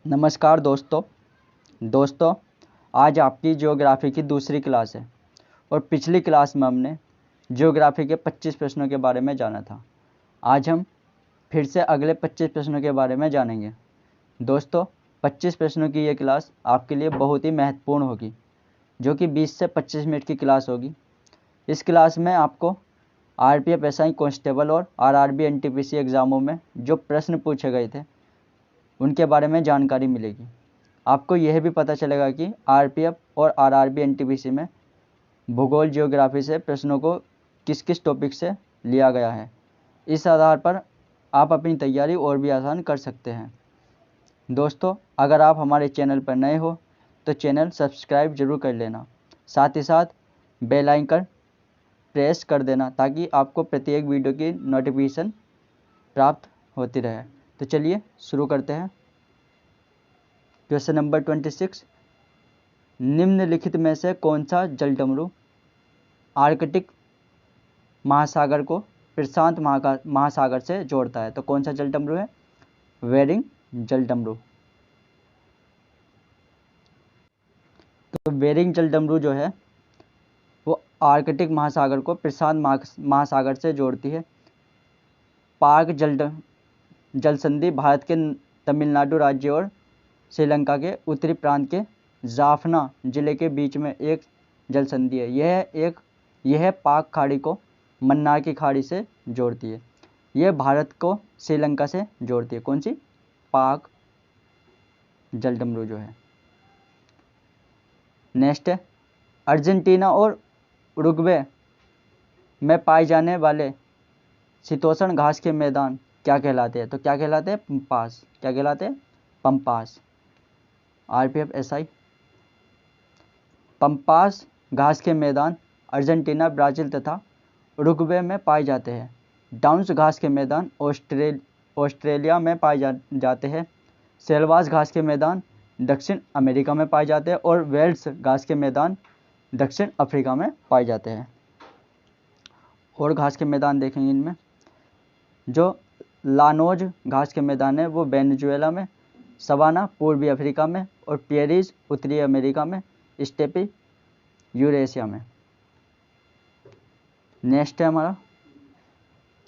नमस्कार दोस्तों आज आपकी ज्योग्राफी की दूसरी क्लास है और पिछली क्लास में हमने ज्योग्राफी के 25 प्रश्नों के बारे में जाना था। आज हम फिर से अगले 25 प्रश्नों के बारे में जानेंगे। दोस्तों 25 प्रश्नों की ये क्लास आपके लिए बहुत ही महत्वपूर्ण होगी, जो कि 20 से 25 मिनट की क्लास होगी। इस क्लास में आपको आरपीएफ एसआई कांस्टेबल और आरआरबी एनटीपीसी एग्ज़ामों में जो प्रश्न पूछे गए थे उनके बारे में जानकारी मिलेगी। आपको यह भी पता चलेगा कि आरपीएफ और आरआरबी एनटीपीसी में भूगोल ज्योग्राफी से प्रश्नों को किस किस टॉपिक से लिया गया है। इस आधार पर आप अपनी तैयारी और भी आसान कर सकते हैं। दोस्तों अगर आप हमारे चैनल पर नए हो तो चैनल सब्सक्राइब जरूर कर लेना, साथ ही साथ बेल आइकन प्रेस कर देना ताकि आपको प्रत्येक वीडियो की नोटिफिकेशन प्राप्त होती रहे। तो चलिए शुरू करते हैं। क्वेश्चन नंबर 26, निम्नलिखित में से कौन सा जलडमरू आर्कटिक महासागर को प्रशांत महासागर से जोड़ता है? तो कौन सा जलडमरू है? बेरिंग जलडमरू। तो बेरिंग जलडमरू जो है वो आर्कटिक महासागर को प्रशांत महासागर से जोड़ती है। पार्क जल संधि भारत के तमिलनाडु राज्य और श्रीलंका के उत्तरी प्रांत के जाफना जिले के बीच में एक जल संधि है। यह पाक खाड़ी को मन्नार की खाड़ी से जोड़ती है। यह भारत को श्रीलंका से जोड़ती है। कौन सी? पाक जलडमरू जो है। नेक्स्ट है, अर्जेंटीना और उरुग्वे में पाए जाने वाले शीतोष्ण घास के मैदान क्या कहलाते हैं? तो क्या कहलाते हैं? पंपास। क्या कहलाते हैं? पंपास। RPF SI. पंपास घास के मैदान अर्जेंटीना, ब्राज़ील तथा उरुग्वे में पाए जाते हैं। डाउन्स घास के मैदान ऑस्ट्रेलिया में पाए जाते हैं। सेल्वास घास के मैदान दक्षिण अमेरिका में पाए जाते हैं और वेल्स घास के मैदान दक्षिण अफ्रीका में पाए जाते हैं। और घास के मैदान देखेंगे इनमें, जो लानोज घास के मैदान है वो वेनेजुएला में, सवाना पूर्वी अफ्रीका में और प्रेरीज उत्तरी अमेरिका में, स्टेपी यूरेशिया में। नेक्स्ट है हमारा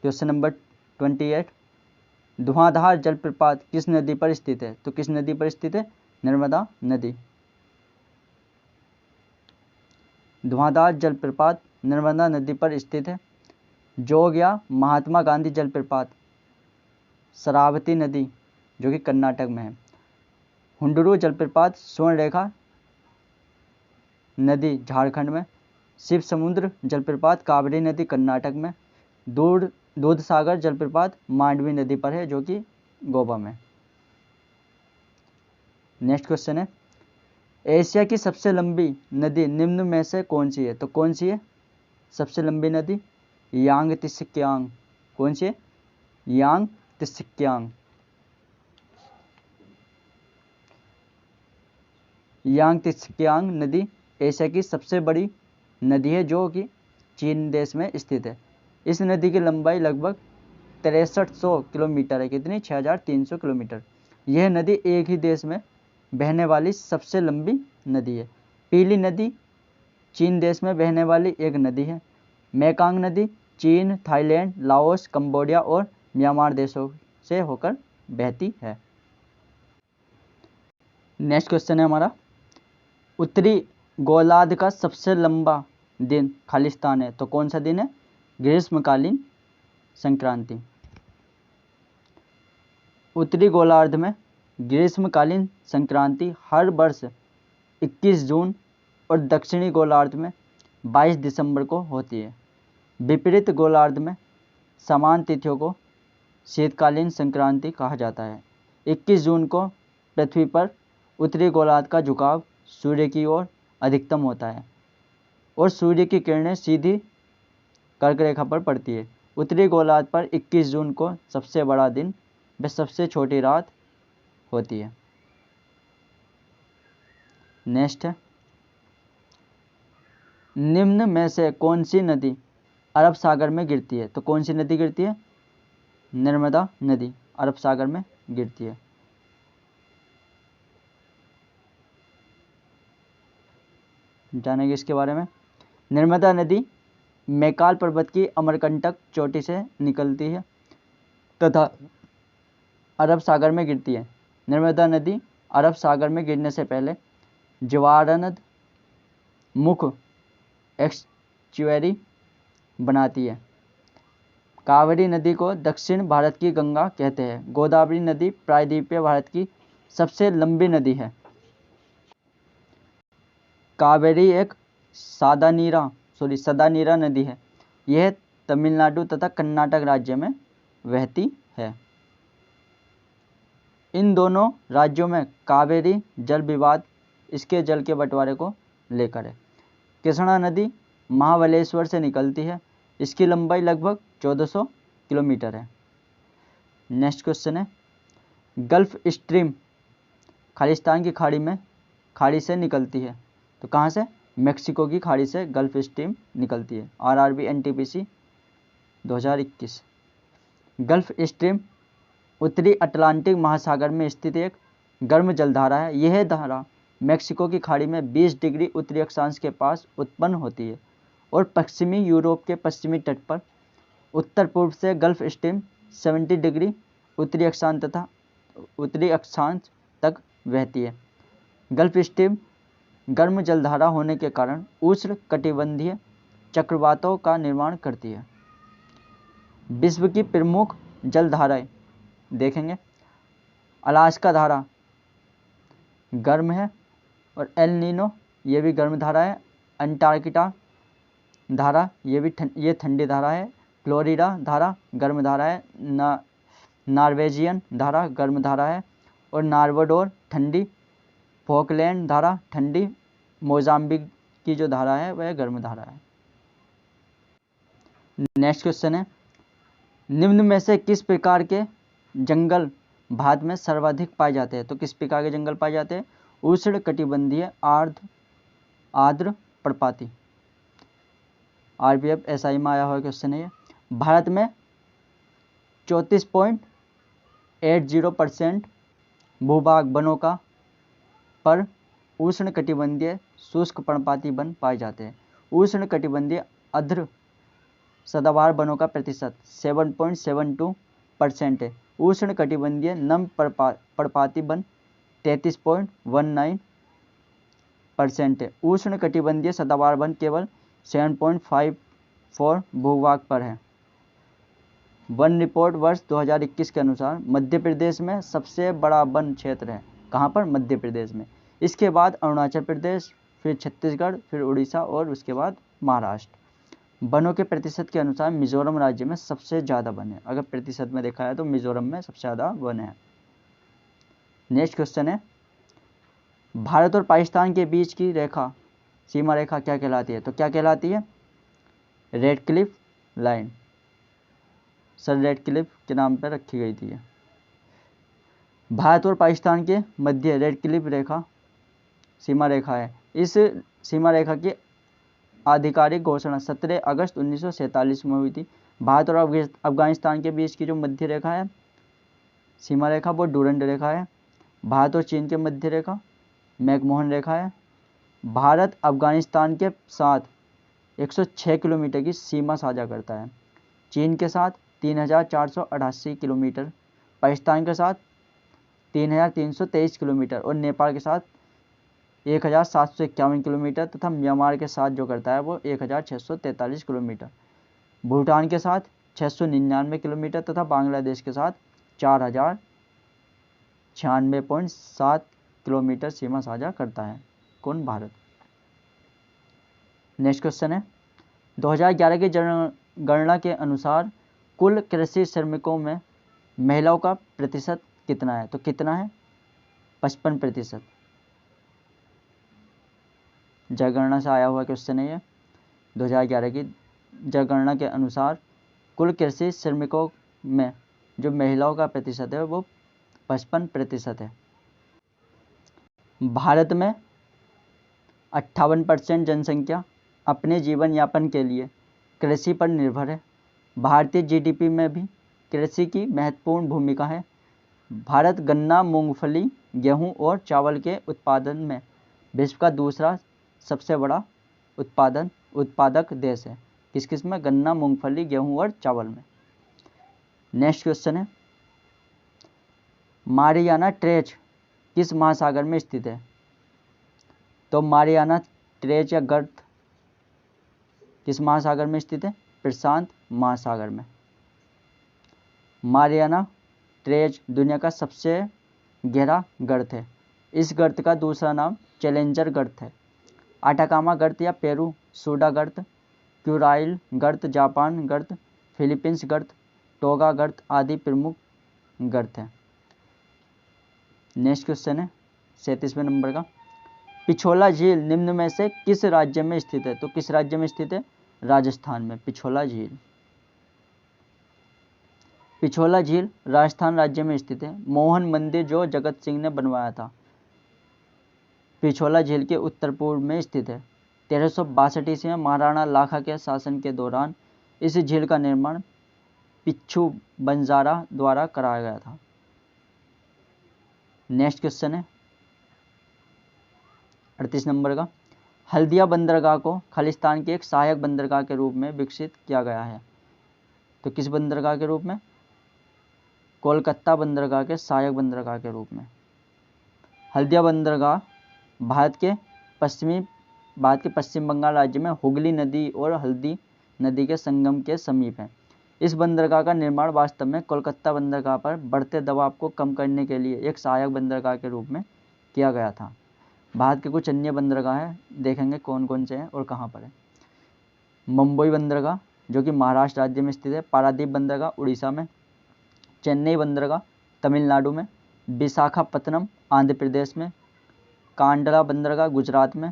क्वेश्चन नंबर 28, धुआंधार जलप्रपात किस नदी पर स्थित है? तो किस नदी पर स्थित है? नर्मदा नदी। धुआंधार जलप्रपात नर्मदा नदी पर स्थित है। जोग या महात्मा गांधी जलप्रपात शरावती नदी जो कि कर्नाटक में है। हुंडरू जलप्रपात स्वर्णरेखा नदी झारखंड में। शिव समुद्र जलप्रपात कावेरी नदी कर्नाटक में। दूधसागर जलप्रपात मांडवी नदी पर है जो कि गोवा में। नेक्स्ट क्वेश्चन है, एशिया की सबसे लंबी नदी निम्न में से कौन सी है? तो कौन सी है सबसे लंबी नदी? यांग त्सिक्यांग। कौन सी है? यांग त्सिक्यांग। यांग त्सिक्यांग नदी एशिया की सबसे बड़ी नदी है जो कि चीन देश में स्थित है। इस नदी की लंबाई लगभग 6300 किलोमीटर है। कितनी? 6300 किलोमीटर। यह नदी एक ही देश में बहने वाली सबसे लंबी नदी है। पीली नदी चीन देश में बहने वाली एक नदी है। मेकांग नदी चीन, थाईलैंड, लाओस, कंबोडिया और म्यांमार देशों से होकर बहती है। नेक्स्ट क्वेश्चन है हमारा, उत्तरी गोलार्ध का सबसे लंबा दिन खालिस्तान है। तो कौन सा दिन है? ग्रीष्मकालीन संक्रांति। उत्तरी गोलार्ध में ग्रीष्मकालीन संक्रांति हर वर्ष 21 जून और दक्षिणी गोलार्ध में 22 दिसंबर को होती है। विपरीत गोलार्ध में समान तिथियों को शीतकालीन संक्रांति कहा जाता है। 21 जून को पृथ्वी पर उत्तरी गोलार्ध का झुकाव सूर्य की ओर अधिकतम होता है और सूर्य की किरणें सीधी कर्क रेखा पर पड़ती है। उत्तरी गोलार्ध पर 21 जून को सबसे बड़ा दिन व सबसे छोटी रात होती है। नेक्स्ट है, निम्न में से कौन सी नदी अरब सागर में गिरती है? तो कौन सी नदी गिरती है? नर्मदा नदी अरब सागर में गिरती है। जानेंगे इसके बारे में। नर्मदा नदी मैकाल पर्वत की अमरकंटक चोटी से निकलती है तथा अरब सागर में गिरती है। नर्मदा नदी अरब सागर में गिरने से पहले ज्वारनद मुख एक्सचुएरी बनाती है। कावेरी नदी को दक्षिण भारत की गंगा कहते हैं। गोदावरी नदी प्रायद्वीपीय भारत की सबसे लंबी नदी है। कावेरी एक सदानीरा नदी है। यह तमिलनाडु तथा कर्नाटक राज्य में बहती है। इन दोनों राज्यों में कावेरी जल विवाद इसके जल के बंटवारे को लेकर है। कृष्णा नदी महाबलेश्वर से निकलती है। इसकी लंबाई लगभग 1400 किलोमीटर है। नेक्स्ट क्वेश्चन है, गल्फ स्ट्रीम खालिस्तान की खाड़ी से निकलती है। तो कहाँ से? मेक्सिको की खाड़ी से गल्फ स्ट्रीम निकलती है। RRB NTPC 2021। गल्फ स्ट्रीम उत्तरी अटलांटिक महासागर में स्थित एक गर्म जलधारा है। यह धारा मेक्सिको की खाड़ी में 20 डिग्री उत्तरी अक्षांश के पास उत्पन्न होती है और पश्चिमी यूरोप के पश्चिमी तट पर उत्तर पूर्व से गल्फ स्ट्रीम 70 डिग्री उत्तरी अक्षांश तक बहती है। गल्फ स्ट्रीम गर्म जलधारा होने के कारण उष्ण कटिबंधीय चक्रवातों का निर्माण करती है। विश्व की प्रमुख जलधाराएं देखेंगे। अलास्का धारा गर्म है और एल नीनो ये भी गर्म धारा है। अंटार्कटिका धारा ये ठंडी धारा है। फ्लोरिडा धारा गर्म धारा है। नॉर्वेजियन धारा गर्म धारा है और नार्वडोर ठंडी। फॉकलैंड धारा ठंडी। मोजाम्बिक की जो धारा है वह गर्म धारा है। नेक्स्ट क्वेश्चन है, निम्न में से किस प्रकार के जंगल भारत में सर्वाधिक पाए जाते हैं? तो किस प्रकार के जंगल पाए जाते हैं? उष्ण कटिबंधीय आर्द्र पर्णपाती। आरबीएफ एसआई में आया हुआ क्वेश्चन है ये। भारत में 34.80% भूभाग वनों का पर उष्ण कटिबंधीय शुष्क पर्णपाती वन पाए जाते हैं। उष्ण कटिबंधीय अर्ध सदाबहार वनों का प्रतिशत 7.72% है। उष्ण कटिबंधीय नम पर्णपाती वन 33.19% है। उष्ण कटिबंधीय सदाबहार वन केवल 7.54 भूभाग पर है। वन रिपोर्ट वर्ष 2021 के अनुसार मध्य प्रदेश में सबसे बड़ा वन क्षेत्र है। कहाँ पर? मध्य प्रदेश में। इसके बाद अरुणाचल प्रदेश, फिर छत्तीसगढ़, फिर उड़ीसा और उसके बाद महाराष्ट्र। वनों के प्रतिशत के अनुसार मिजोरम राज्य में सबसे ज़्यादा वन है। अगर प्रतिशत में देखा जाए तो मिजोरम में सबसे ज़्यादा वन है। नेक्स्ट क्वेश्चन है, भारत और पाकिस्तान के बीच की सीमा रेखा क्या कहलाती है? तो क्या कहलाती है? Red Cliff line. Sir red Cliff के नाम पर रखी गई थी। भारत और पाकिस्तान के मध्य रेड क्लिफ रेखा सीमा रेखा है। इस सीमा रेखा की आधिकारिक घोषणा 17 अगस्त 1947 में हुई थी। भारत और अफगानिस्तान के बीच की जो मध्य रेखा है सीमा रेखा वो डूरंड रेखा है। भारत और चीन के मध्य रेखा मैकमोहन रेखा है। भारत अफगानिस्तान के साथ 106 किलोमीटर की सीमा साझा करता है। चीन के साथ 3488 किलोमीटर, पाकिस्तान के साथ 3323 किलोमीटर और नेपाल के साथ 1751 किलोमीटर तथा म्यांमार के साथ जो करता है वो 1643 किलोमीटर। भूटान के साथ 699 किलोमीटर तथा बांग्लादेश के साथ 4096.7 किलोमीटर सीमा साझा करता है। कौन? भारत। नेक्स्ट क्वेश्चन है, 2011 की जनगणना के अनुसार कुल कृषि श्रमिकों में महिलाओं का प्रतिशत कितना है? तो कितना है? 55%। जनगणना से आया हुआ क्वेश्चन है ये। 2011 की जनगणना के अनुसार कुल कृषि श्रमिकों में जो महिलाओं का प्रतिशत है वो 55% है। भारत में 58% जनसंख्या अपने जीवन यापन के लिए कृषि पर निर्भर है। भारतीय जीडीपी में भी कृषि की महत्वपूर्ण भूमिका है। भारत गन्ना, मूंगफली, गेहूं और चावल के उत्पादन में विश्व का दूसरा सबसे बड़ा उत्पादक देश है। किस किस में? गन्ना, मूंगफली, गेहूं और चावल में। नेक्स्ट क्वेश्चन है, मारियाना ट्रेंच किस महासागर में स्थित है? तो मारियाना ट्रेंच या गर्त किस महासागर में स्थित है? प्रशांत महासागर में। मारियाना ट्रेंच दुनिया का सबसे गहरा गर्त है। इस गर्त का दूसरा नाम चैलेंजर गर्त है। आटाकामा गर्त या पेरू सूडा गर्त, क्यूराइल गर्त, जापान गर्त, फिलीपींस गर्त, टोगा गर्त आदि प्रमुख गर्त हैं। नेक्स्ट क्वेश्चन है 37वें नंबर का, पिछोला झील निम्न में से किस राज्य में स्थित है? तो किस राज्य में स्थित है? राजस्थान में पिछोला झील। पिछोला झील राजस्थान राज्य में स्थित है। मोहन मंदिर जो जगत सिंह ने बनवाया था, पिछोला झील के उत्तर पूर्व में स्थित है। 1362 ईस्वी में महाराणा लाखा के शासन के दौरान इस झील का निर्माण पिच्छू बंजारा द्वारा कराया गया था। नेक्स्ट क्वेश्चन है 38 नंबर का, हल्दिया बंदरगाह को खालिस्तान के एक सहायक बंदरगाह के रूप में विकसित किया गया है। तो किस बंदरगाह के रूप में? कोलकाता बंदरगाह के सहायक बंदरगाह के रूप में। हल्दिया बंदरगाह भारत के पश्चिम बंगाल राज्य में हुगली नदी और हल्दी नदी के संगम के समीप है। इस बंदरगाह का निर्माण वास्तव में कोलकाता बंदरगाह पर बढ़ते दबाव को कम करने के लिए एक सहायक बंदरगाह के रूप में किया गया था। भारत के कुछ अन्य बंदरगाह देखेंगे कौन कौन से हैं और कहाँ पर है। मुंबई बंदरगाह जो कि महाराष्ट्र राज्य में स्थित है। पारादीप बंदरगाह उड़ीसा में। चेन्नई बंदरगाह तमिलनाडु में। विशाखापत्तनम आंध्र प्रदेश में। कांडला बंदरगाह गुजरात में।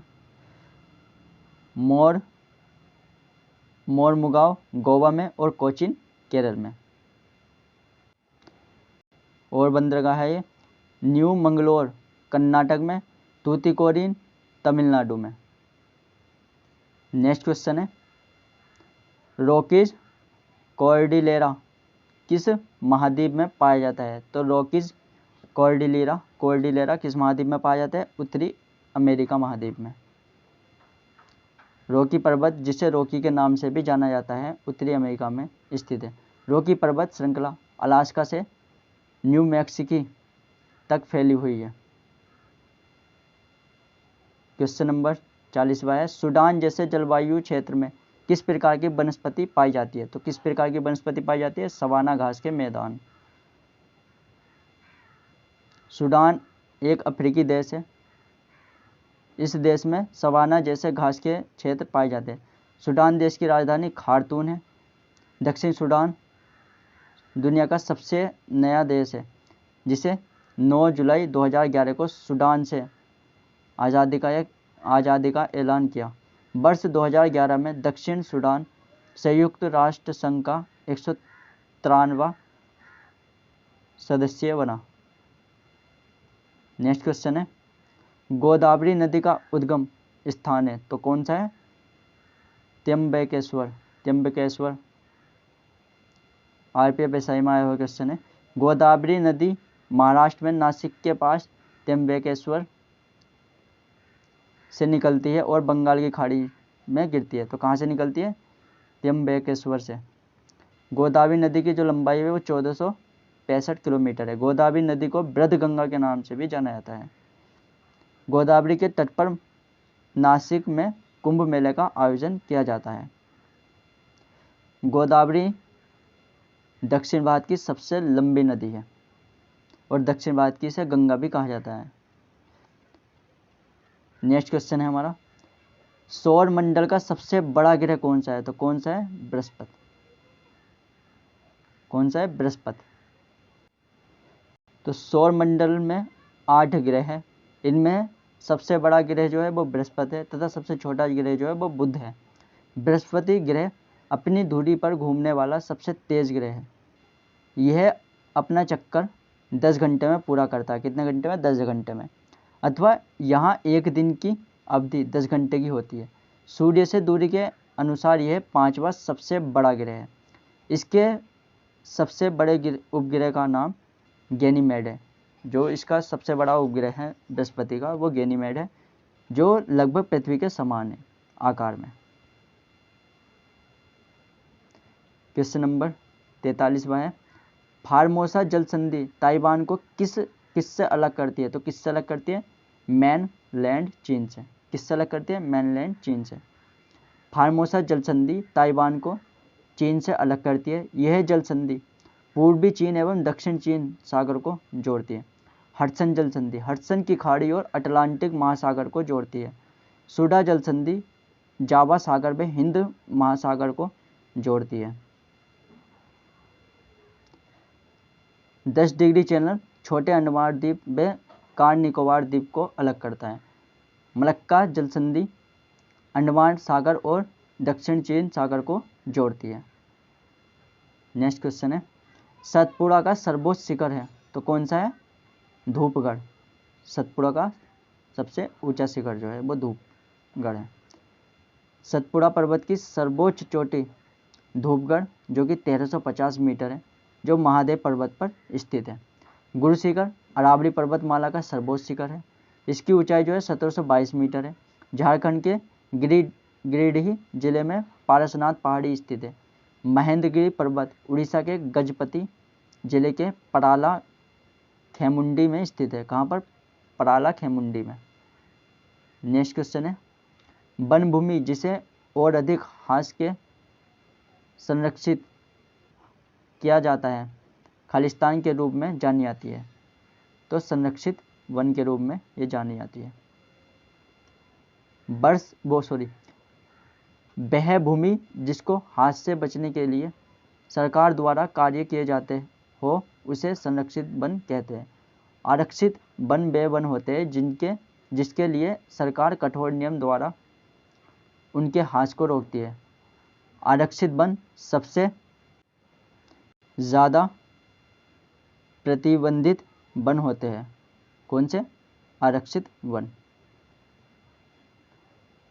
मोरमुगांव गोवा में और कोचीन केरल में। और बंदरगाह है ये न्यू मंगलोर कर्नाटक में। तूतीकोरिन तमिलनाडु में। नेक्स्ट क्वेश्चन है, रॉकीज कॉर्डिलेरा किस महाद्वीप में पाया जाता है? तो रॉकीज कॉर्डिलेरा किस महाद्वीप में पाया जाता है? उत्तरी अमेरिका महाद्वीप में। रॉकी पर्वत जिसे रॉकी के नाम से भी जाना जाता है उत्तरी अमेरिका में स्थित है। रॉकी पर्वत श्रृंखला अलास्का से न्यू मैक्सिको तक फैली हुई है। क्वेश्चन नंबर 40वां है, सूडान जैसे जलवायु क्षेत्र में किस प्रकार की वनस्पति पाई जाती है? तो किस प्रकार की वनस्पति पाई जाती है? सवाना घास के मैदान। सूडान एक अफ्रीकी देश है। इस देश में सवाना जैसे घास के क्षेत्र पाए जाते हैं। सूडान देश की राजधानी खार्तूम है। दक्षिण सूडान दुनिया का सबसे नया देश है जिसे 9 जुलाई 2011 को सूडान से आज़ादी का ऐलान किया। वर्ष 2011 में दक्षिण सूडान संयुक्त राष्ट्र संघ का 193वां सदस्य बना। नेक्स्ट क्वेश्चन है, गोदावरी नदी का उद्गम स्थान है तो कौन सा है? त्र्यंबकेश्वर। आरपीएफ एसआई में आया हुआ क्वेश्चन है। गोदावरी नदी महाराष्ट्र में नासिक के पास त्र्यंबकेश्वर से निकलती है और बंगाल की खाड़ी में गिरती है। तो कहाँ से निकलती है? त्र्यंबकेश्वर से। गोदावरी नदी की जो लंबाई है वो 1465 किलोमीटर है। गोदावरी नदी को बृहदगंगा के नाम से भी जाना जाता है। गोदावरी के तट पर नासिक में कुंभ मेले का आयोजन किया जाता है। गोदावरी दक्षिण भारत की सबसे लंबी नदी है और दक्षिण भारत की इसे गंगा भी कहा जाता है। नेक्स्ट क्वेश्चन है हमारा, सौर मंडल का सबसे बड़ा ग्रह कौन सा है? तो कौन सा है? बृहस्पति। कौन सा है? बृहस्पति। तो सौर मंडल में 8 ग्रह हैं। इनमें सबसे बड़ा ग्रह जो है वो बृहस्पति है तथा सबसे छोटा ग्रह जो है वो बुध है। बृहस्पति ग्रह अपनी धुरी पर घूमने वाला सबसे तेज ग्रह है। यह अपना चक्कर 10 घंटे में पूरा करता है। कितने घंटे में? 10 घंटे में। अथवा यहाँ एक दिन की अवधि 10 घंटे की होती है। सूर्य से दूरी के अनुसार यह 5वां सबसे बड़ा ग्रह है। इसके सबसे बड़े उपग्रह का नाम गैनीमेड है। जो इसका सबसे बड़ा उपग्रह है बृहस्पति का वो गैनीमेड है। जो लगभग पृथ्वी के समान है आकार में। क्वेश्चन नंबर 43वां है, फार्मोसा जल संधि ताइवान को किससे अलग करती है? तो किससे अलग करती है? मेनलैंड चीन से। किससे अलग करती है? मेनलैंड चीन से। फार्मोसा जल संधि ताइवान को चीन से अलग करती है। यह जल संधि पूर्वी चीन एवं दक्षिण चीन सागर को जोड़ती है। हडसन जल संधि हडसन की खाड़ी और अटलांटिक महासागर को जोड़ती है। सुडा जल संधि जावा सागर में हिंद महासागर को जोड़ती है। 10 डिग्री चैनल छोटे अंडमान द्वीप व कार निकोबार द्वीप को अलग करता है। मलक्का जल संधि अंडमान सागर और दक्षिण चीन सागर को जोड़ती है। नेक्स्ट क्वेश्चन है, सतपुड़ा का सर्वोच्च शिखर है तो कौन सा है? धूपगढ़। सतपुड़ा का सबसे ऊंचा शिखर जो है वो धूपगढ़ है। सतपुड़ा पर्वत की सर्वोच्च चोटी धूपगढ़ जो कि 1350 मीटर है, जो महादेव पर्वत पर स्थित है। गुरु शिखर अरावली पर्वतमाला का सर्वोच्च शिखर है। इसकी ऊंचाई जो है 1722 मीटर है। झारखंड के गिरिडीह जिले में पारसनाथ पहाड़ी स्थित है। महेंद्रगिरी पर्वत उड़ीसा के गजपति जिले के पराला खेमुंडी में स्थित है। कहाँ पर? पराला खेमुंडी में। नेक्स्ट क्वेश्चन है, वन भूमि जिसे और अधिक हास के संरक्षित किया जाता है खालिस्तान के रूप में जानी जाती है। तो संरक्षित वन के रूप में ये जानी जाती है। वह भूमि जिसको हाथ से बचने के लिए सरकार द्वारा कार्य किए जाते हो उसे संरक्षित वन कहते हैं। आरक्षित वन वे वन होते हैं जिसके लिए सरकार कठोर नियम द्वारा उनके हाथ को रोकती है। आरक्षित वन सबसे ज़्यादा प्रतिबंधित वन होते हैं। कौन से? आरक्षित वन।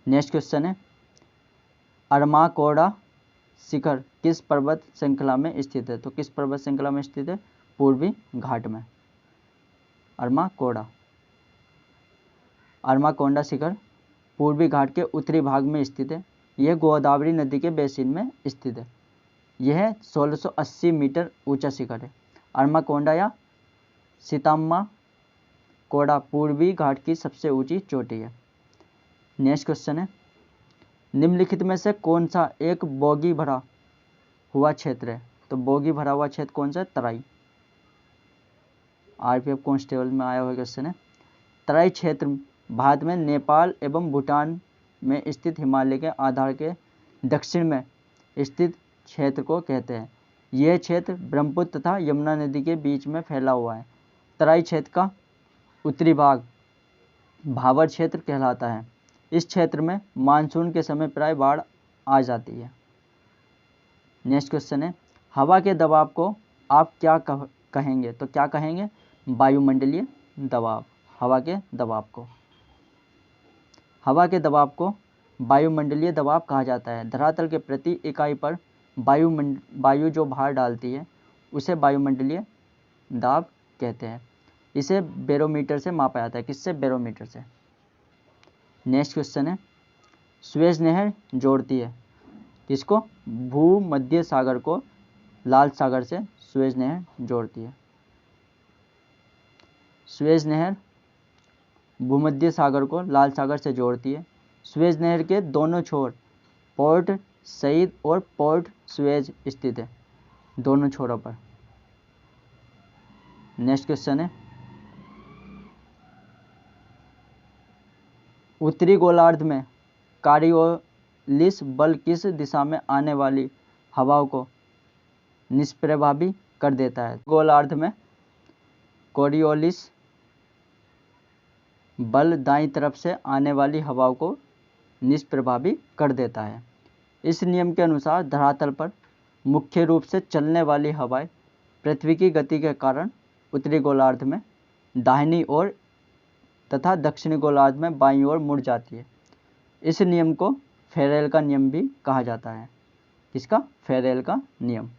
नेक्स्ट क्वेश्चन है, अरमाकोड़ा शिखर किस पर्वत श्रृंखला में स्थित है? तो किस पर्वत श्रृंखला में स्थित है? पूर्वी घाट में। अरमाकोंडा शिखर पूर्वी घाट के उत्तरी भाग में स्थित है। यह गोदावरी नदी के बेसिन में स्थित है। यह 1680 मीटर ऊंचा शिखर है। अरमाकोंडा या सीताम्मा कोड़ा पूर्वी घाट की सबसे ऊंची चोटी है। नेक्स्ट क्वेश्चन है, निम्नलिखित में से कौन सा एक बोगी भरा हुआ क्षेत्र है? तो बोगी भरा हुआ क्षेत्र कौन सा है? तराई। आरपीएफ कांस्टेबल में आया हुआ क्वेश्चन है। तराई क्षेत्र भारत में नेपाल एवं भूटान में स्थित हिमालय के आधार के दक्षिण में स्थित क्षेत्र को कहते हैं। यह क्षेत्र ब्रह्मपुत्र तथा यमुना नदी के बीच में फैला हुआ है। तराई क्षेत्र का उत्तरी भाग भाबर क्षेत्र कहलाता है। इस क्षेत्र में मानसून के समय प्राय बाढ़ आ जाती है। नेक्स्ट क्वेश्चन है, हवा के दबाव को आप क्या कहेंगे? तो क्या कहेंगे? वायुमंडलीय दबाव। हवा के दबाव को वायुमंडलीय दबाव कहा जाता है। धरातल के प्रति इकाई पर वायु जो भार डालती है उसे वायुमंडलीय दाब कहते हैं। इसे बैरोमीटर से मापा जाता है। किससे? बैरोमीटर से। नेक्स्ट क्वेश्चन है, सुएज नहर जोड़ती है किसको? भूमध्य सागर को लाल सागर से सुएज नहर जोड़ती है। सुएज नहर भूमध्य सागर को लाल सागर से जोड़ती है। सुएज नहर के दोनों छोर पोर्ट सईद और पोर्ट सुएज स्थित है, दोनों छोरों पर। नेक्स्ट क्वेश्चन है, उत्तरी गोलार्ध में कॉरियोलिस बल किस दिशा में आने वाली हवाओं को निष्प्रभावी कर देता है? गोलार्ध में कॉरियोलिस बल दाईं तरफ से आने वाली हवाओं को निष्प्रभावी कर देता है। इस नियम के अनुसार धरातल पर मुख्य रूप से चलने वाली हवाएं पृथ्वी की गति के कारण उत्तरी गोलार्ध में दाहिनी ओर तथा दक्षिणी गोलार्ध में बाईं ओर मुड़ जाती है। इस नियम को फेरेल का नियम भी कहा जाता है। किसका? फेरेल का नियम।